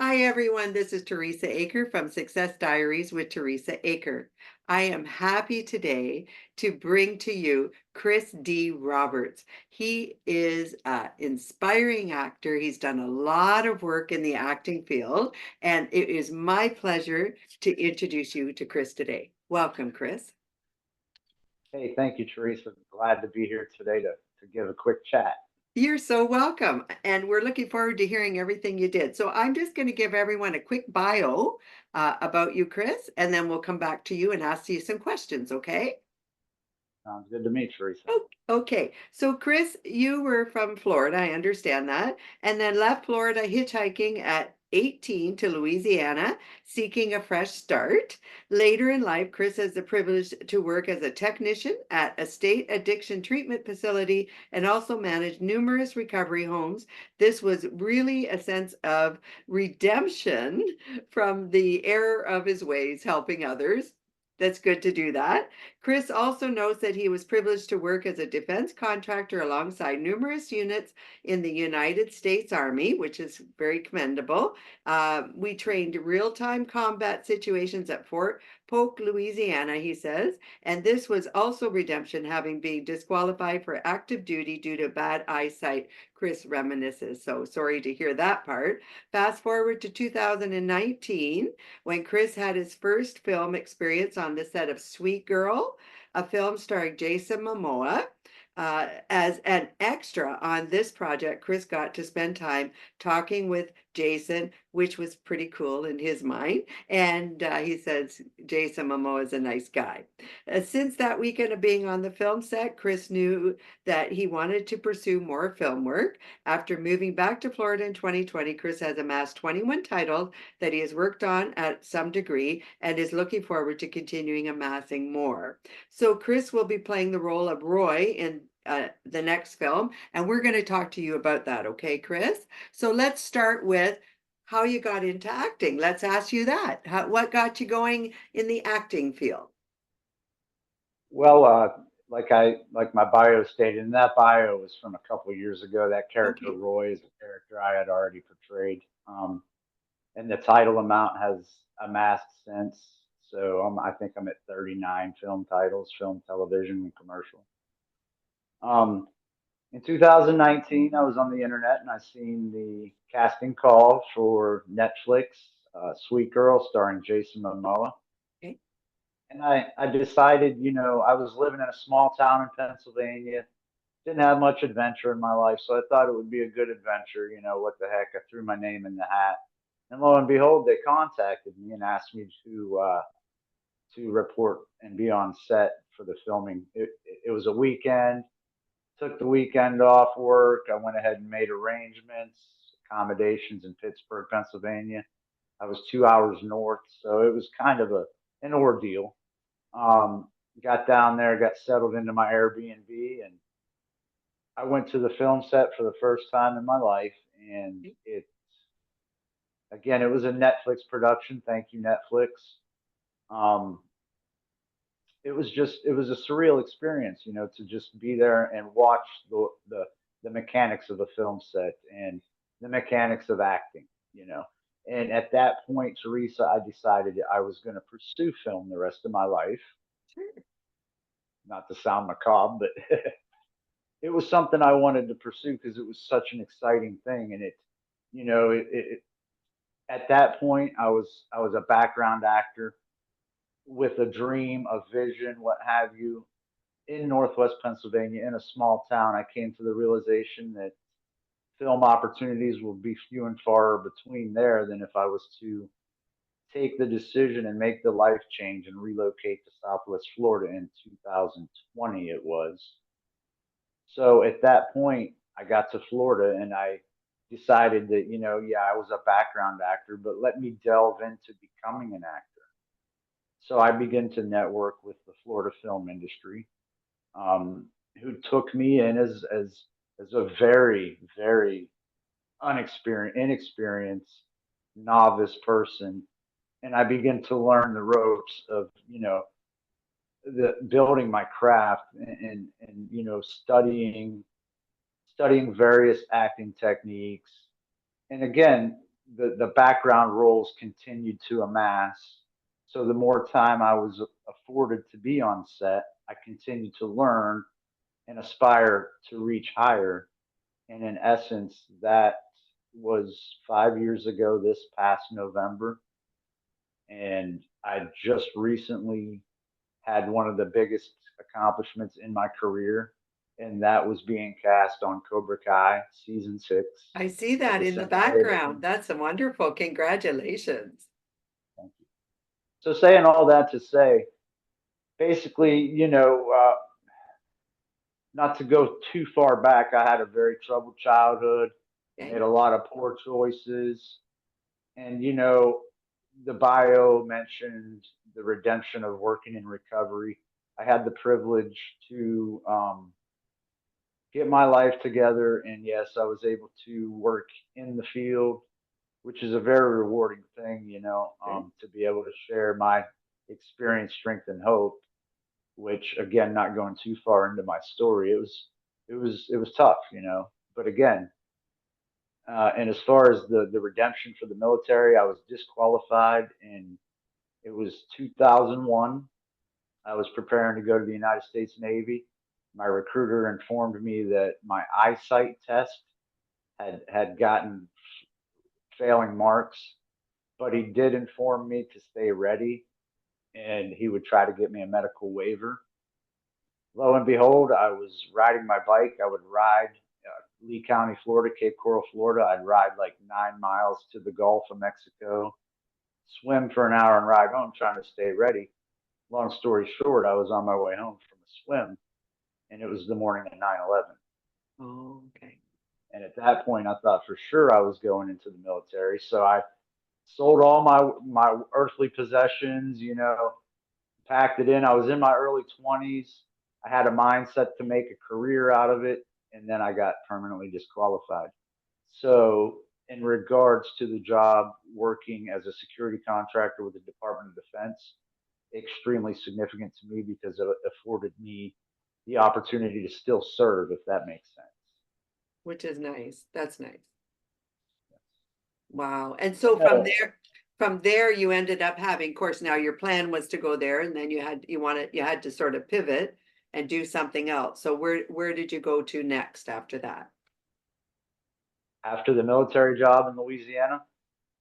Hi, everyone. This is Teresa Aker from Success Diaries with Teresa Aker. I am happy today to bring to you Kris D. Roberts. He is an inspiring actor. He's done a lot of work in the acting field, and it is my pleasure to introduce you to Kris today. Welcome, Kris. Hey, thank you, Teresa. Glad to be here today to give a quick chat. You're so welcome. And we're looking forward to hearing everything you did. So I'm just going to give everyone a quick bio about you, Kris, and then we'll come back to you and ask you some questions, okay? Sounds good to me, Teresa. Oh, okay. So, Kris, you were from Florida, I understand that, and then left Florida hitchhiking at 18 to Louisiana, seeking a fresh start. Later in life, Kris has the privilege to work as a technician at a state addiction treatment facility and also manage numerous recovery homes. This was really a sense of redemption from the error of his ways, helping others. That's good to do that. Kris also notes that he was privileged to work as a defense contractor alongside numerous units in the United States Army, which is very commendable. We trained real time combat situations at Fort Polk, Louisiana, he says, and this was also redemption, having been disqualified for active duty due to bad eyesight. Kris reminisces. So sorry to hear that part. Fast forward to 2019 when Kris had his first film experience on the set of Sweet Girl, a film starring Jason Momoa. As an extra on this project, Kris got to spend time talking with Jason, which was pretty cool in his mind. And he says Jason Momoa is a nice guy. Since that weekend of being on the film set, Kris knew that he wanted to pursue more film work. After moving back to Florida in 2020, Kris has amassed 21 titles that he has worked on at some degree and is looking forward to continuing amassing more. So Kris will be playing the role of Roy in the next film, and we're going to talk to you about that, okay, Kris? So let's start with how you got into acting. Let's ask you that. What got you going in the acting field? Well, like my bio stated, and that bio was from a couple of years ago. That character Okay. Roy is a character I had already portrayed, and the title amount has amassed since. So I think I'm at 39 film titles, film, television, and commercial. Um, in 2019, I was on the internet and I seen the casting call for Netflix, Sweet Girl, starring Jason Momoa. Okay. And I decided, I was living in a small town in Pennsylvania, didn't have much adventure in my life, so I thought it would be a good adventure. What the heck? I threw my name in the hat, and lo and behold, they contacted me and asked me to report and be on set for the filming. It was a weekend. Took the weekend off work. I went ahead and made arrangements, accommodations in Pittsburgh, Pennsylvania. I was 2 hours north, so it was kind of an ordeal. Um, got down there, got settled into my Airbnb, and I went to the film set for the first time in my life. And it was a Netflix production. Thank you, Netflix. Um, it was a surreal experience, to just be there and watch the mechanics of a film set and the mechanics of acting, you know. And at that point, Teresa, I decided I was going to pursue film the rest of my life. Sure. Not to sound macabre, but it was something I wanted to pursue because it was such an exciting thing. And you know, at that point, I was a background actor with a dream, a vision, what have you, in Northwest Pennsylvania, in a small town. I came to the realization that film opportunities will be few and far between there than if I was to take the decision and make the life change and relocate to Southwest Florida in 2020. It was. So at that point, I got to Florida and I decided that, yeah, I was a background actor, but let me delve into becoming an actor. So I began to network with the Florida film industry, who took me in as a very very inexperienced novice person, and I began to learn the ropes of the building my craft and studying various acting techniques, and again. the background roles continued to amass. So the more time I was afforded to be on set, I continued to learn and aspire to reach higher. And in essence, that was 5 years ago this past November. And I just recently had one of the biggest accomplishments in my career, and that was being cast on Cobra Kai season 6 I see as that a in the sensei of background. ten. That's wonderful. Congratulations. Thank you. So saying all that to say, basically, not to go too far back, I had a very troubled childhood, made Okay. a lot of poor choices, and the bio mentioned the redemption of working in recovery. I had the privilege to get my life together, and yes, I was able to work in the field, which is a very rewarding thing, Okay. to be able to share my experience, strength, and hope. Which, again, not going too far into my story, it was tough, But again, and as far as the redemption for the military, I was disqualified in it was 2001. I was preparing to go to the United States Navy. My recruiter informed me that my eyesight test had gotten failing marks, but he did inform me to stay ready and he would try to get me a medical waiver. Lo and behold, I was riding my bike. I would ride Lee County, Florida, Cape Coral, Florida. I'd ride like 9 miles to the Gulf of Mexico, swim for an hour, and ride home, trying to stay ready. Long story short, I was on my way home from a swim, and it was the morning of 9/11. Oh, okay. And at that point, I thought for sure I was going into the military. So I sold all my earthly possessions, packed it in. I was in my early 20s. I had a mindset to make a career out of it, and then I got permanently disqualified. So, in regards to the job working as a security contractor with the Department of Defense, extremely significant to me because it afforded me the opportunity to still serve, if that makes sense. Which is nice. That's nice. Wow. And I so know. from there you ended up having, of course, now your plan was to go there and then you had to sort of pivot and do something else. So where did you go to next after that? After the military job in Louisiana,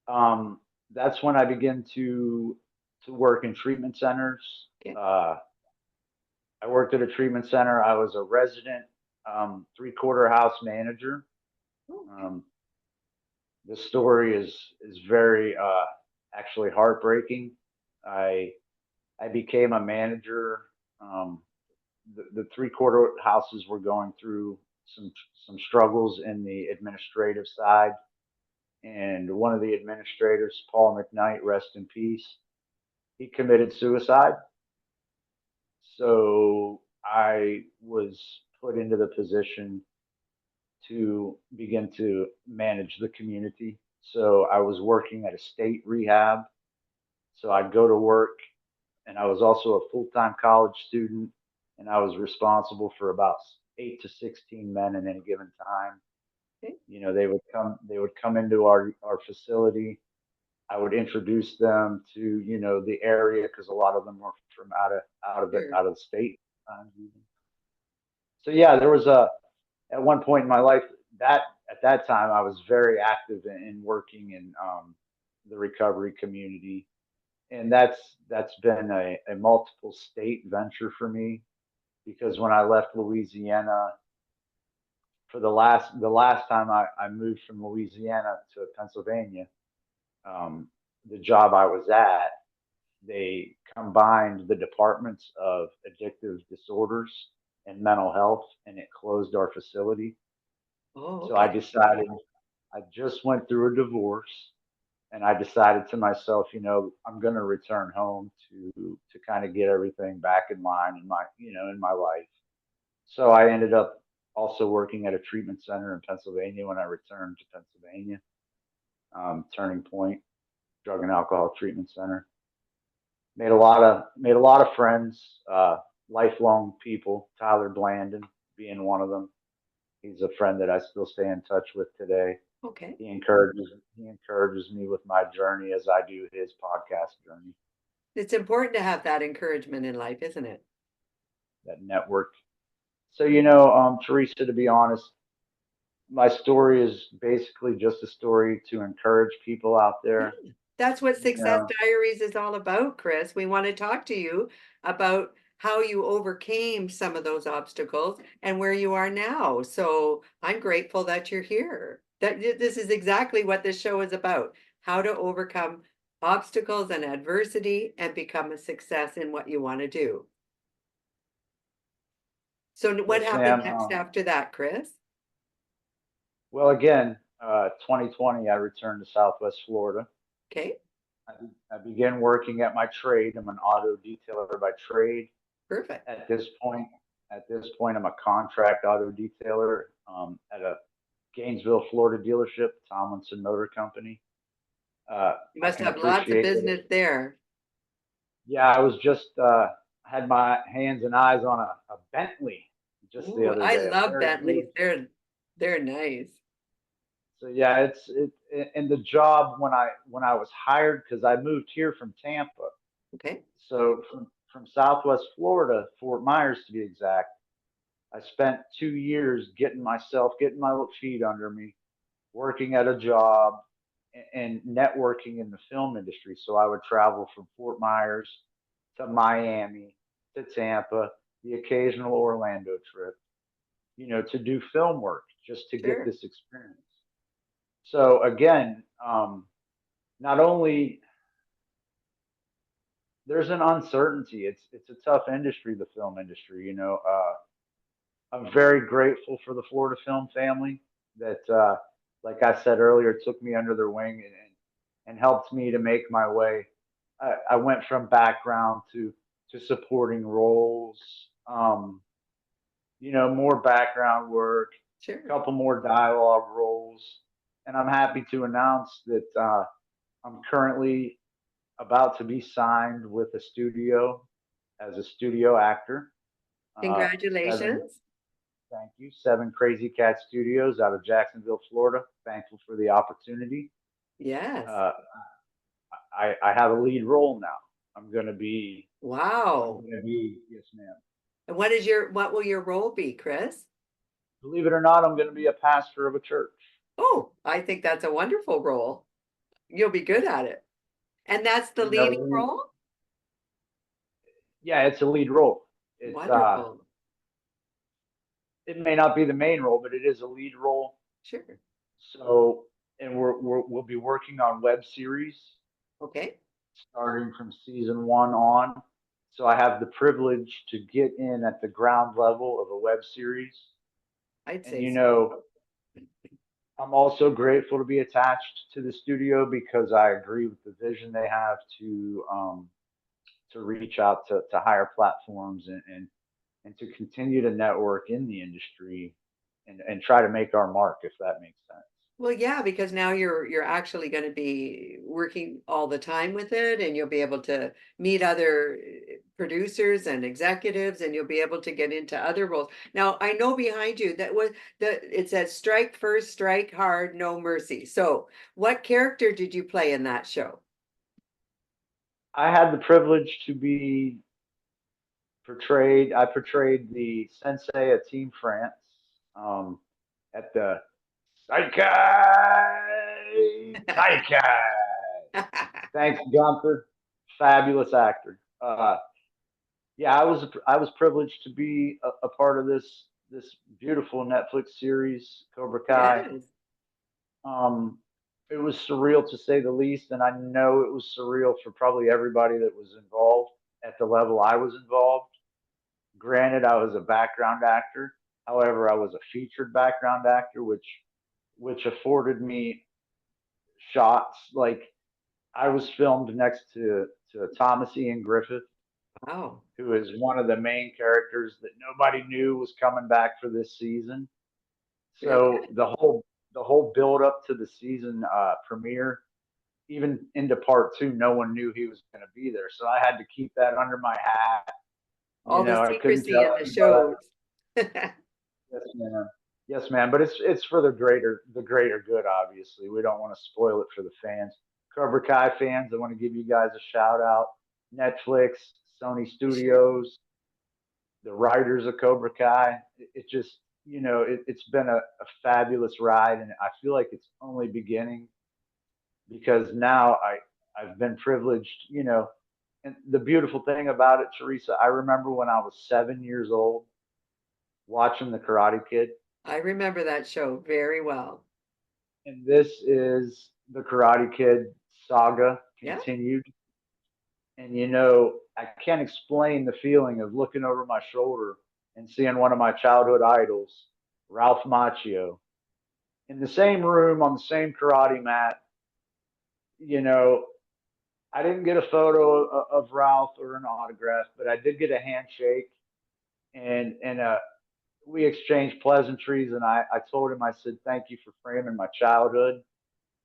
um, that's when I began to work in treatment centers. Okay. I worked at a treatment center. I was a resident, three-quarter house manager. Okay. Um, the story is very actually heartbreaking. I I became a manager. Um, the three-quarter houses were going through some struggles in the administrative side, and one of the administrators, Paul McKnight, rest in peace, he committed suicide. So I was put into the position to begin to manage the community. So I was working at a state rehab. So I'd go to work, and I was also a full time college student, and I was responsible for about 8 to 16 men in any given time. Okay. They would come into our facility. I would introduce them to the area because a lot of them were from Sure. out of the state. So yeah, there was a at one point in my life that at that time I was very active in working in the recovery community, and that's been a multiple state venture for me because when I left Louisiana for the last time I moved from Louisiana to Pennsylvania, the job I was at, they combined the departments of addictive disorders and mental health, and it closed our facility. Oh, So I okay. decided I just went through a divorce, and I decided to myself, I'm going to return home to kind of get everything back in line in my life. So I ended up also working at a treatment center in Pennsylvania when I returned to Pennsylvania, Turning Point Drug and Alcohol Treatment Center. Made a lot of friends, lifelong people. Tyler Blandon being one of them. He's a friend that I still stay in touch with today. Okay. He encourages me with my journey as I do his podcast journey. It's important to have that encouragement in life, isn't it? That network. So Teresa, to be honest, my story is basically just a story to encourage people out Yeah. there. That's what You Success know, Diaries is all about, Kris. We want to talk to you about how you overcame some of those obstacles and where you are now. So I'm grateful that you're here. That this is exactly what this show is about, how to overcome obstacles and adversity and become a success in what you want to do. So what yes, happened ma'am. next after that, Kris? Well, again, 2020, I returned to Southwest Florida. Okay, I began working at my trade. I'm an auto detailer by trade. perfect. At this point, at this point, I'm a contract auto detailer at a Gainesville, Florida dealership, Tomlinson Motor Company. You I must can have lots of appreciate that. business there. Yeah, I was just had my hands and eyes on a Bentley just the Ooh, other I day, a love very Bentleys. beautiful. They're nice. So yeah, and the job when I was hired because I moved here from Tampa. Okay. So from Southwest Florida, Fort Myers to be exact, I spent 2 years getting my little feet under me, working at a job and networking in the film industry. So I would travel from Fort Myers to Miami to Tampa, the occasional Orlando trip, to do film work just to get Sure. this experience. So again, not only there's an uncertainty. It's a tough industry, the film industry. I'm very grateful for the Florida film family that, like I said earlier, took me under their wing and helped me to make my way. I went from background to supporting roles, more background work, a Sure. couple more dialogue roles, and I'm happy to announce that I'm currently about to be signed with a studio as a studio actor. Seven Congratulations. Thank you. Seven Crazy Cat Studios out of Jacksonville, Florida. Thankful for the opportunity. Yes. Uh, I have a lead role now. I'm gonna be. I'm Wow. gonna be. Yes, ma'am. And what will your role be, Kris? Believe it or not, I'm gonna be a pastor of a church. Oh, I think that's a wonderful role. You'll be good at it. And that's the You know, leading role? yeah, it's a lead role. It's Wonderful. it may not be the main role, but it is a lead role. Sure. So, and we'll be working on web series Okay. starting from season one on. So I have the privilege to get in at the ground level of a web series. I'd And say so. I'm also grateful to be attached to the studio because I agree with the vision they have to reach out to higher platforms and to continue to network in the industry and try to make our mark if that makes sense. Well, yeah, because now you're actually going to be working all the time with it, and you'll be able to meet other producers and executives, and you'll be able to get into other roles. Now, I know behind you that was it says strike first, strike hard, no mercy. So, what character did you play in that show? I had the privilege to be portrayed. I portrayed the sensei at Team France at the Psyche, Psyche. Thanks, Gunther. Fabulous actor. Yeah, I was privileged to be a part of this beautiful Netflix series, Cobra Kai. Yes. Um, it was surreal to say the least, and I know it was surreal for probably everybody that was involved at the level I was involved. Granted, I was a background actor. However, I was a featured background actor, which afforded me shots. Like I was filmed next to Thomas Ian Griffith, Wow. who is one of the main characters that nobody knew was coming back for this season. Very So good. the whole build up to the season premiere, even into part two, no one knew he was going to be there. So I had to keep that under my hat. All the I couldn't secrecy tell in the anybody. shows. Yes, man. Yes, man, but it's for the greater good. Obviously, we don't want to spoil it for the fans. Cobra Kai fans, I want to give you guys a shout out. Netflix, Sony Sure. Studios, the writers of Cobra Kai. It just, it's been a fabulous ride, and I feel like it's only beginning because now I've been privileged, and the beautiful thing about it, Teresa, I remember when I was 7 years old watching The Karate Kid, I remember that show very well. and this is the Karate Kid saga Yeah. continued. And I can't explain the feeling of looking over my shoulder and seeing one of my childhood idols, Ralph Macchio, in the same room on the same karate mat. You know, I didn't get a photo of Ralph or an autograph, but I did get a handshake, and we exchanged pleasantries. And I told him, I said, "Thank you for framing my childhood."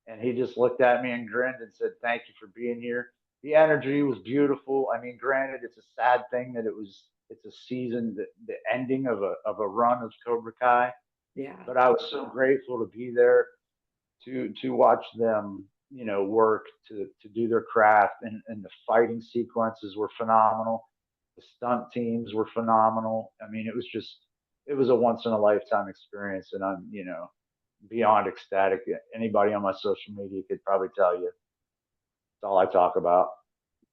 And he just looked at me and grinned and said, "Thank you for being here." The energy was beautiful. I mean, granted, it's a sad thing that it's a season, the ending of a run of Cobra Kai, Yeah. but I was so grateful to be there to watch them, work to do their craft, and the fighting sequences were phenomenal. The stunt teams were phenomenal. I mean, it was a once in a lifetime experience, and I'm, beyond ecstatic. Anybody on my social media could probably tell you. It's all I talk about.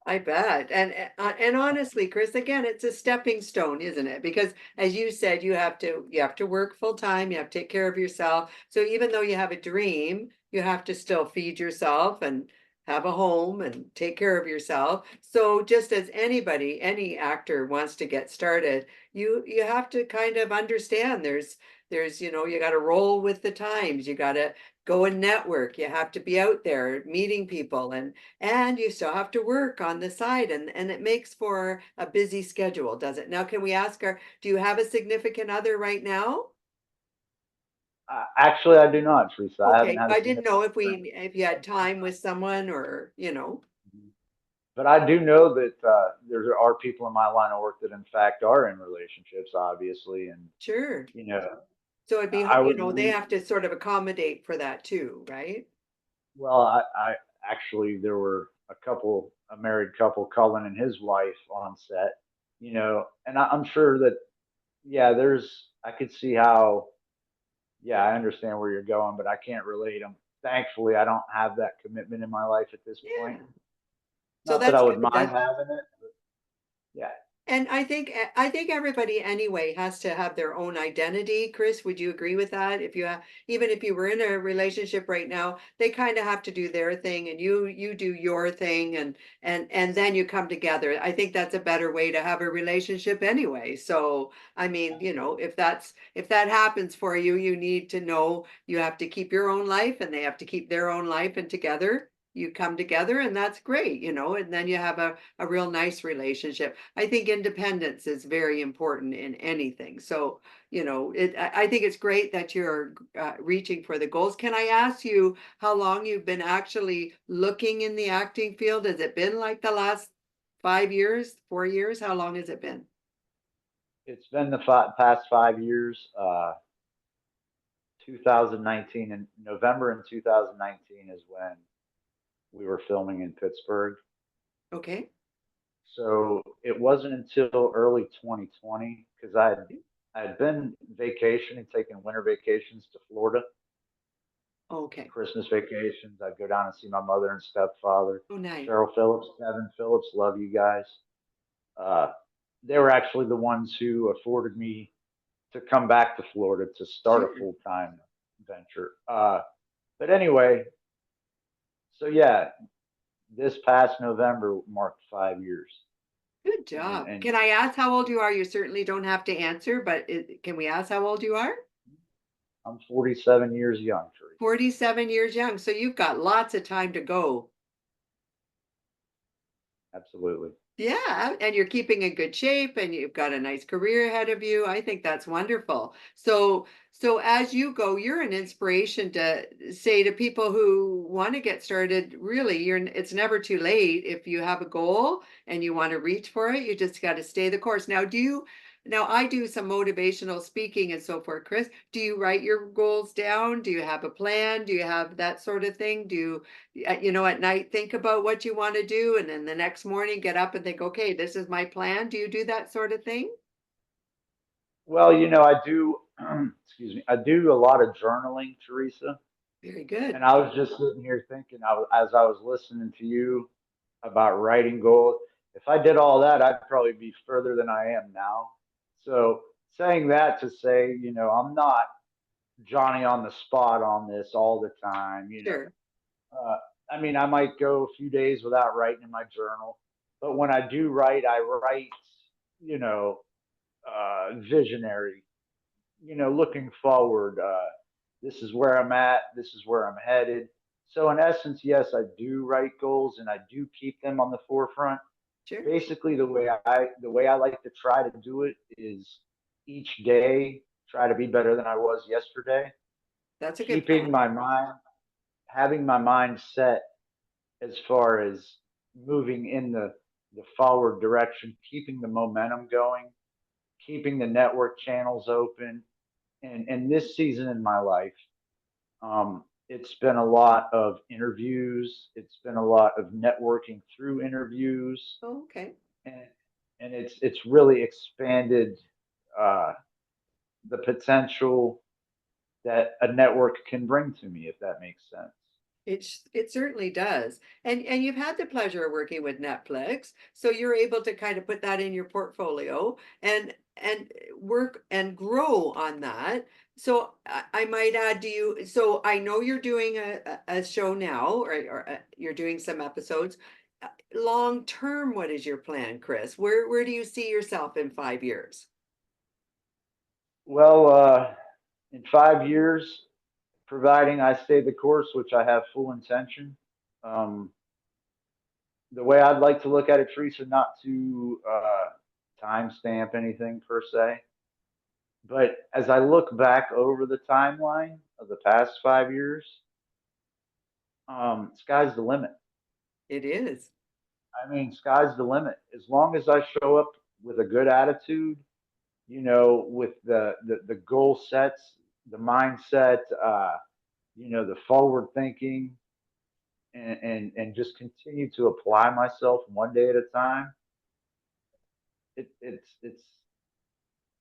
I bet. And honestly, Chris, again, it's a stepping stone, isn't it? Because as you said, you have to work full time, you have to take care of yourself. So even though you have a dream, you have to still feed yourself and have a home and take care of yourself. So just as anybody, any actor wants to get started, you have to kind of understand there's you got to roll with the times. You got to go and network. You have to be out there meeting people and you still have to work on the side and it makes for a busy schedule, does it? Now, can we ask her, do you have a significant other right now? Actually, I do not, Teresa. I haven't Okay, had a I didn't know significant if other. you had time with someone or. But I do know that there are people in my line of work that, in fact, are in relationships, obviously, and Sure. you know, So it'd be, I would they lean. have to sort of accommodate for that too, right? Well, I actually there were a married couple, Cullen and his wife, on set. And I'm sure that yeah, I could see how. Yeah, I understand where you're going, but I can't relate them. Thankfully, I don't have that commitment in my life at this point. Yeah. So Not that I that's would good. mind having it. Yeah, And I think everybody anyway has to have their own identity. Chris, would you agree with that? Even if you were in a relationship right now, they kind of have to do their thing and you do your thing and then you come together. I think that's a better way to have a relationship anyway. So, I mean, if that happens for you, you need to know you have to keep your own life and they have to keep their own life and together you come together and that's great, and then you have a real nice relationship. I think independence is very important in anything. So, I think it's great that you're reaching for the goals. Can I ask you how long you've been actually looking in the acting field? Has it been like the last 5 years, 4 years? How long has it been? it's been the past 5 years. 2019 and November in 2019 is when we were filming in Pittsburgh. Okay. So it wasn't until early 2020 because I had been vacationing, taking winter vacations to Florida, Okay. Christmas vacations. I'd go down and see my mother and stepfather, Oh, nice. Cheryl Phillips, Kevin Phillips. Love you guys. Uh, they were actually the ones who afforded me to come back to Florida to start a Sure. full time venture. But anyway, so yeah, this past November marked 5 years, Good and job. and Can I ask how old you are? You certainly don't have to answer, but can we ask how old you are? I'm 47 years young, Teresa. 47 years young. So you've got lots of time to go. Absolutely. Yeah, and you're keeping in good shape and you've got a nice career ahead of you. I think that's wonderful. So as you go, you're an inspiration to say to people who want to get started, really, it's never too late if you have a goal and you want to reach for it. You just got to stay the course. Now, Now I do some motivational speaking and so forth. Chris, do you write your goals down? Do you have a plan? Do you have that sort of thing? Do you, at night think about what you want to do and then the next morning get up and think, okay, this is my plan? Do you do that sort of thing? Well, I do, excuse me, I do a lot of journaling, Teresa. Very good. And I was just sitting here thinking, as I was listening to you about writing goals, if I did all that, I'd probably be further than I am now. So saying that to say, I'm not Johnny on the spot on this all the time. Sure. I mean, I might go a few days without writing in my journal, but when I do write, I write, you know, visionary, looking forward. This is where I'm at. This is where I'm headed. So in essence, yes, I do write goals and I do keep them on the forefront. Sure. Basically, the way I like to try to do it is each day try to be better than I was yesterday. That's a good Keeping plan. my mind, having my mind set as far as moving in the forward direction, keeping the momentum going, keeping the network channels open. And this season in my life, it's been a lot of interviews. It's been a lot of networking through interviews, Oh, okay. and it's really expanded uh, the potential that a network can bring to me, if that makes sense. It certainly does. And you've had the pleasure of working with Netflix, so you're able to kind of put that in your portfolio and work and grow on that. So I might add, do you, so I know you're doing a show now, or you're doing some episodes. Long term, what is your plan, Chris? Where do you see yourself in 5 years? Well, in 5 years, providing I stay the course, which I have full intention. Um, the way I'd like to look at it, Teresa, not to timestamp anything per se, but as I look back over the timeline of the past 5 years, sky's the limit. It is. I mean, sky's the limit. As long as I show up with a good attitude, with the goal sets, the mindset, the forward thinking, and just continue to apply myself one day at a time. It's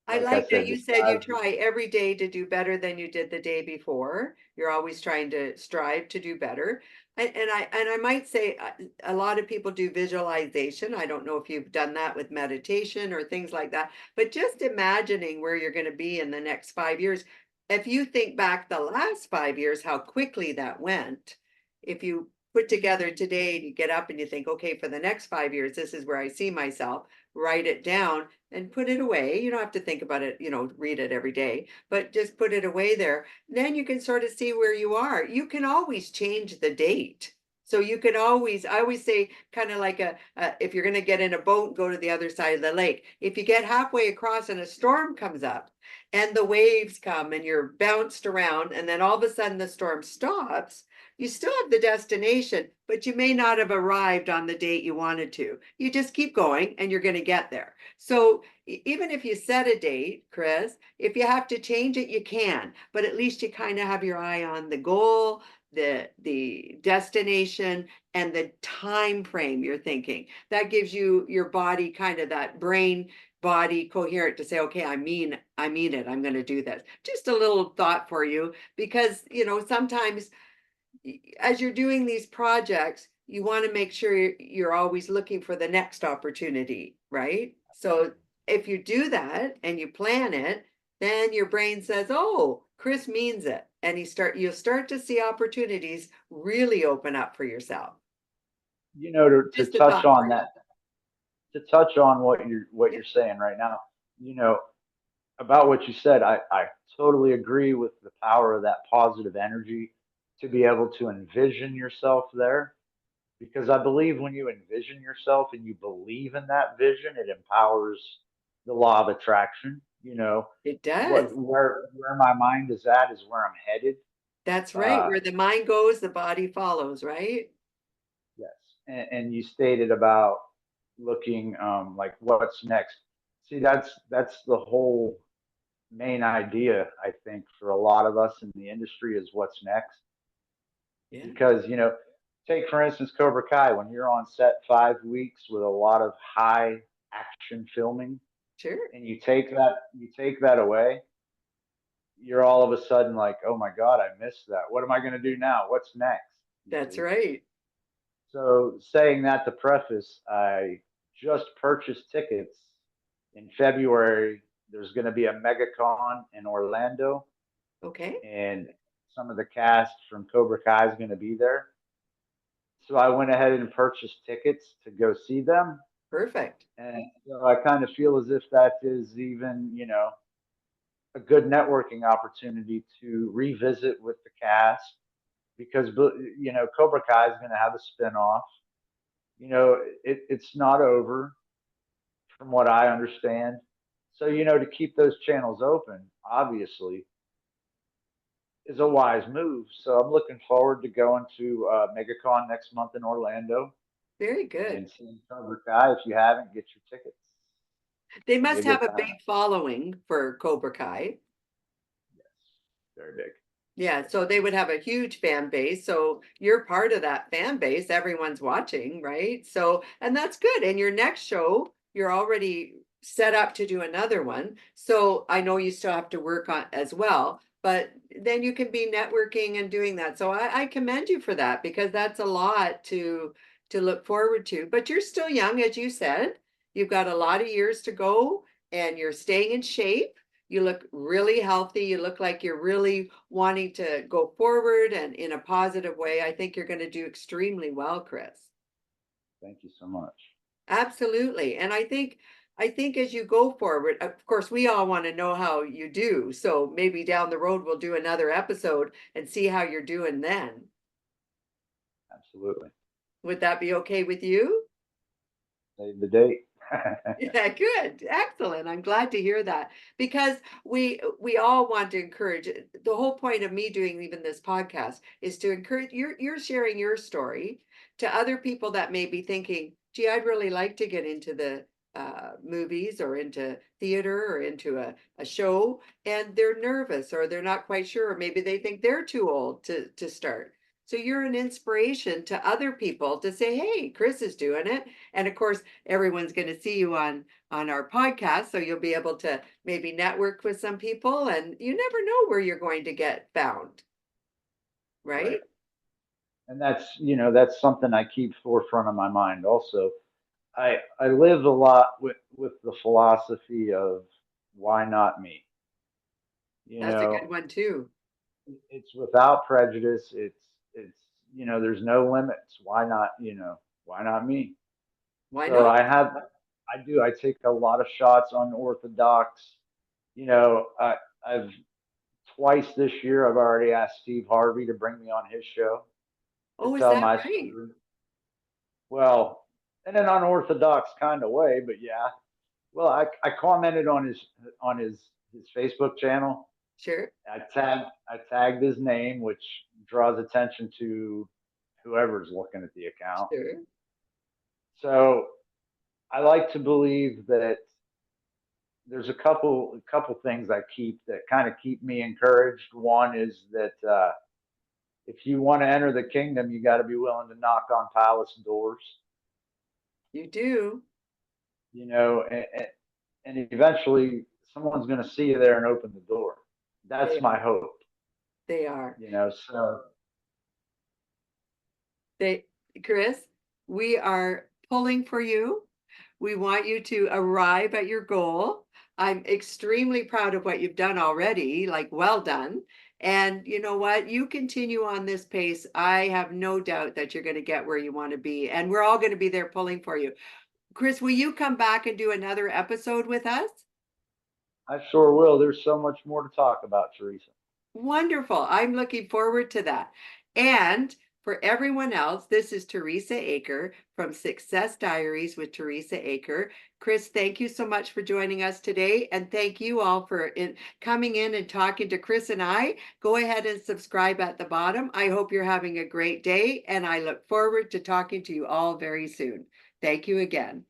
I like I like that said, the you said you sky's the try every day to do better than you did the day before. You're always trying to strive to do better. And I might say a lot of people do visualization. I don't know if you've done that with meditation or things like that, but just imagining where you're going to be in the next 5 years. If you think back the last 5 years, how quickly that went. If you put together today and you get up and you think, okay, for the next 5 years, this is where I see myself, write it down and put it away. You don't have to think about it, read it every day, but just put it away there. Then you can sort of see where you are. You can always change the date. So you can always, I always say, kind of like if you're going to get in a boat and go to the other side of the lake, if you get halfway across and a storm comes up and the waves come and you're bounced around, and then all of a sudden the storm stops, you still have the destination, but you may not have arrived on the date you wanted to. You just keep going and you're going to get there. So even if you set a date, Chris, if you have to change it, you can, but at least you kind of have your eye on the goal, the destination, and the time frame you're thinking. That gives you your body kind of that brain body coherent to say, okay, I mean it. I'm going to do this. Just a little thought for you, because sometimes as you're doing these projects, you want to make sure you're always looking for the next opportunity, right? So if you do that and you plan it, then your brain says, "Oh, Chris means it." And you'll start to see opportunities really open up for yourself. to Just a touch thought for on you. that, to touch on what Yeah, you're saying right now. You know, about what you said, I totally agree with the power of that positive energy to be able to envision yourself there. Because I believe when you envision yourself and you believe in that vision, it empowers the law of attraction. it does. Where my mind is at is where I'm headed. That's right. Uh, Where the mind goes, the body follows, right? yes, and you stated about looking like what's next. See, that's the whole main idea, I think, for a lot of us in the industry is what's next. Yeah, Because, take for instance Cobra Kai, when you're on set 5 weeks with a lot of high action filming, sure. and you take that away, you're all of a sudden like, oh my God, I missed that. What am I going to do now? What's next? You That's see? right. So, saying that to preface, I just purchased tickets in February. There's going to be a MegaCon in Orlando, Okay, and some of the cast from Cobra Kai is going to be there. So I went ahead and purchased tickets to go see them. perfect. And so I kind of feel as if that is even, a good networking opportunity to revisit with the cast because, Cobra Kai is going to have a spinoff. It's not over from what I understand. So, to keep those channels open, obviously, is a wise move. So I'm looking forward to going to MegaCon next month in Orlando Very good. and seeing Cobra Kai. If you haven't, get your tickets. They It'll be a must have good a time. big following for Cobra Kai. Yes, very big. Yeah, so they would have a huge fan base. So you're part of that fan base. Everyone's watching, right? So, and that's good. And your next show, you're already set up to do another one. So I know you still have to work on as well, but then you can be networking and doing that. So I commend you for that because that's a lot to look forward to. But you're still young, as you said. You've got a lot of years to go and you're staying in shape. You look really healthy. You look like you're really wanting to go forward and in a positive way. I think you're going to do extremely well, Kris. Thank you so much. Absolutely. And I think as you go forward, of course, we all want to know how you do. So maybe down the road we'll do another episode and see how you're doing then. Absolutely. Would that be okay with you? Save the date. Yeah, good. Excellent. I'm glad to hear that because we all want to encourage the whole point of me doing even this podcast is to encourage you're sharing your story to other people that may be thinking, gee, I'd really like to get into the movies or into theater or into a show and they're nervous or they're not quite sure or maybe they think they're too old to start. So you're an inspiration to other people to say, hey, Kris is doing it. And of course, everyone's going to see you on our podcast, so you'll be able to maybe network with some people and you never know where you're going to get found, Right. right? And that's something I keep forefront of my mind also. I live a lot with the philosophy of why not me? You That's a good know, one too. it's without prejudice. It's there's no limits. Why not me? Why So not? I take a lot of shots on Orthodox. I've twice this year I've already asked Steve Harvey to bring me on his show to Oh, is tell that my right? story. Well, in an unorthodox kind of way, but yeah. Well, I commented on his Facebook channel. Sure, I tagged his name, which draws attention to whoever's looking at the account. sure. So I like to believe that there's a couple things I keep that kind of keep me encouraged. One is that if you want to enter the kingdom, you got to be willing to knock on palace doors. You do. And eventually someone's going to see you there and open the door. They That's my are. hope. They are. So They, Kris, we are pulling for you. We want you to arrive at your goal. I'm extremely proud of what you've done already, like well done. And you know what? You continue on this pace. I have no doubt that you're going to get where you want to be. And we're all going to be there pulling for you. Kris, will you come back and do another episode with us? I sure will. There's so much more to talk about, Teresa. Wonderful. I'm looking forward to that. And for everyone else, this is Teresa Aker from Success Diaries with Teresa Aker. Kris, thank you so much for joining us today. And thank you all for coming in and talking to Kris and I. Go ahead and subscribe at the bottom. I hope you're having a great day. And I look forward to talking to you all very soon. Thank you again.